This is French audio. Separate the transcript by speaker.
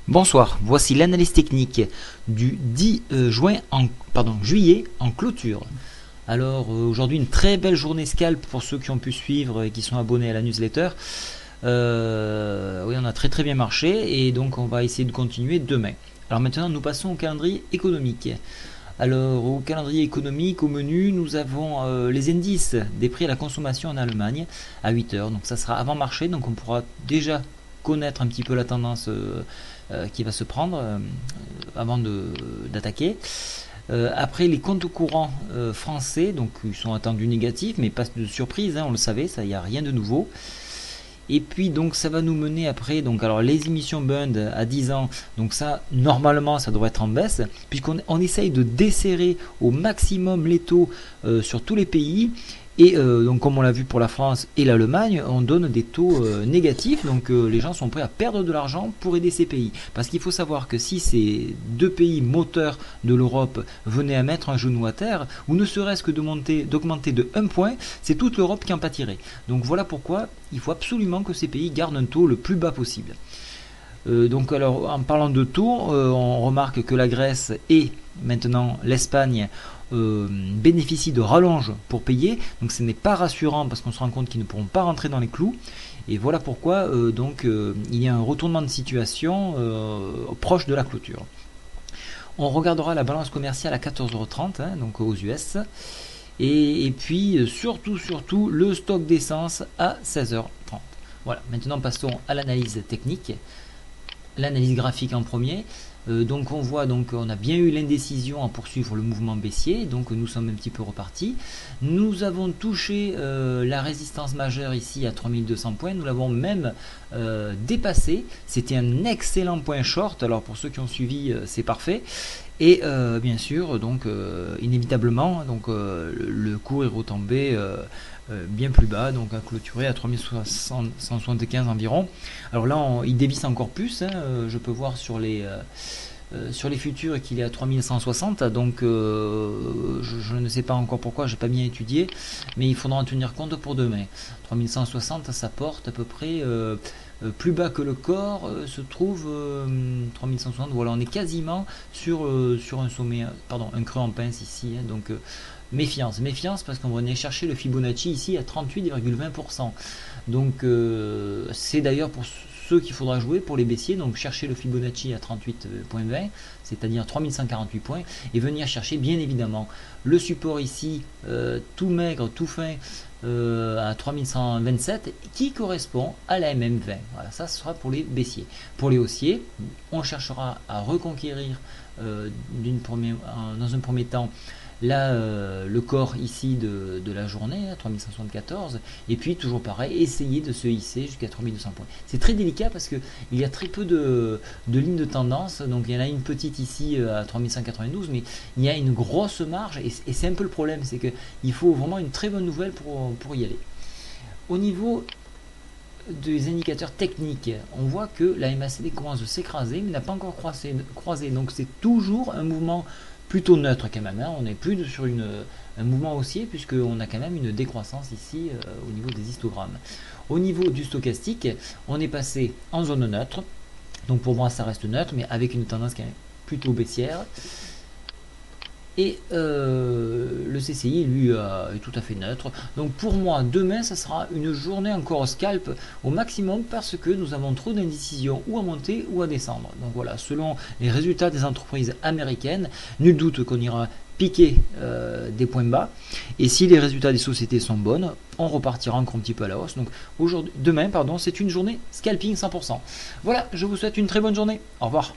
Speaker 1: Bonsoir, voici l'analyse technique du 10 juillet en clôture. Alors aujourd'hui une très belle journée scalp pour ceux qui ont pu suivre et qui sont abonnés à la newsletter. Oui, on a très bien marché et donc on va essayer de continuer demain. Alors maintenant nous passons au calendrier économique. Alors au calendrier économique, au menu, nous avons les indices des prix à la consommation en Allemagne à 8 heures. Donc ça sera avant marché, donc on pourra déjà connaître un petit peu la tendance qui va se prendre avant d'attaquer. Après les comptes courants français, donc ils sont attendus négatifs, mais pas de surprise, hein, on le savait, ça, il n'y a rien de nouveau. Et puis donc ça va nous mener après, donc alors les émissions Bund à 10 ans, donc ça normalement ça devrait être en baisse, puisqu'on essaye de desserrer au maximum les taux sur tous les pays. Et donc comme on l'a vu pour la France et l'Allemagne, on donne des taux négatifs, donc les gens sont prêts à perdre de l'argent pour aider ces pays. Parce qu'il faut savoir que si ces deux pays moteurs de l'Europe venaient à mettre un genou à terre, ou ne serait-ce que d'augmenter de 1 point, c'est toute l'Europe qui en pâtirait. Donc voilà pourquoi il faut absolument que ces pays gardent un taux le plus bas possible. Donc alors en parlant de taux, on remarque que la Grèce et maintenant l'Espagne bénéficient de rallonges pour payer, donc ce n'est pas rassurant parce qu'on se rend compte qu'ils ne pourront pas rentrer dans les clous. Et voilà pourquoi il y a un retournement de situation proche de la clôture. On regardera la balance commerciale à 14h30, hein, donc aux US. Et puis surtout le stock d'essence à 16h30. Voilà, maintenant passons à l'analyse technique. L'analyse graphique en premier. Donc on voit on a bien eu l'indécision à poursuivre le mouvement baissier, donc nous sommes un petit peu repartis. Nous avons touché la résistance majeure ici à 3200 points, nous l'avons même dépassé. C'était un excellent point short, alors pour ceux qui ont suivi c'est parfait. Et bien sûr inévitablement le cours est retombé bien plus bas, donc à clôturer à 3175 environ. Alors là il dévisse encore plus, hein, je peux voir sur les futurs qu'il est à 3160, donc je ne sais pas encore pourquoi, j'ai pas bien étudié, mais il faudra en tenir compte pour demain. 3160 ça porte à peu près plus bas que le corps se trouve 3160. Voilà, on est quasiment sur un sommet, pardon, un creux en pince ici, hein, donc méfiance parce qu'on va venir chercher le Fibonacci ici à 38,20%. Donc c'est d'ailleurs pour ceux qu'il faudra jouer pour les baissiers, donc chercher le Fibonacci à 38,20, c'est-à-dire 3148 points, et venir chercher bien évidemment le support ici tout maigre, tout fin à 3127 qui correspond à la MM20. Voilà, ça ce sera pour les baissiers. Pour les haussiers, on cherchera à reconquérir dans un premier temps là le corps ici de la journée, 3174, et puis toujours pareil, essayer de se hisser jusqu'à 3200 points. C'est très délicat parce qu'il y a très peu de lignes de tendance, donc il y en a une petite ici à 3192, mais il y a une grosse marge, et c'est un peu le problème, c'est qu'il faut vraiment une très bonne nouvelle pour y aller. Au niveau des indicateurs techniques, on voit que la MACD commence à s'écraser, mais n'a pas encore croisé, donc c'est toujours un mouvement plutôt neutre quand même, hein. On n'est plus sur un mouvement haussier puisqu'on a quand même une décroissance ici au niveau des histogrammes. Au niveau du stochastique, on est passé en zone neutre, donc pour moi ça reste neutre, mais avec une tendance quand même plutôt baissière. Et le CCI lui est tout à fait neutre. Donc pour moi demain ça sera une journée encore scalp au maximum parce que nous avons trop d'indécisions ou à monter ou à descendre. Donc voilà, selon les résultats des entreprises américaines, nul doute qu'on ira piquer des points bas, et si les résultats des sociétés sont bonnes, on repartira encore un petit peu à la hausse. Donc demain c'est une journée scalping 100%. Voilà, je vous souhaite une très bonne journée, au revoir.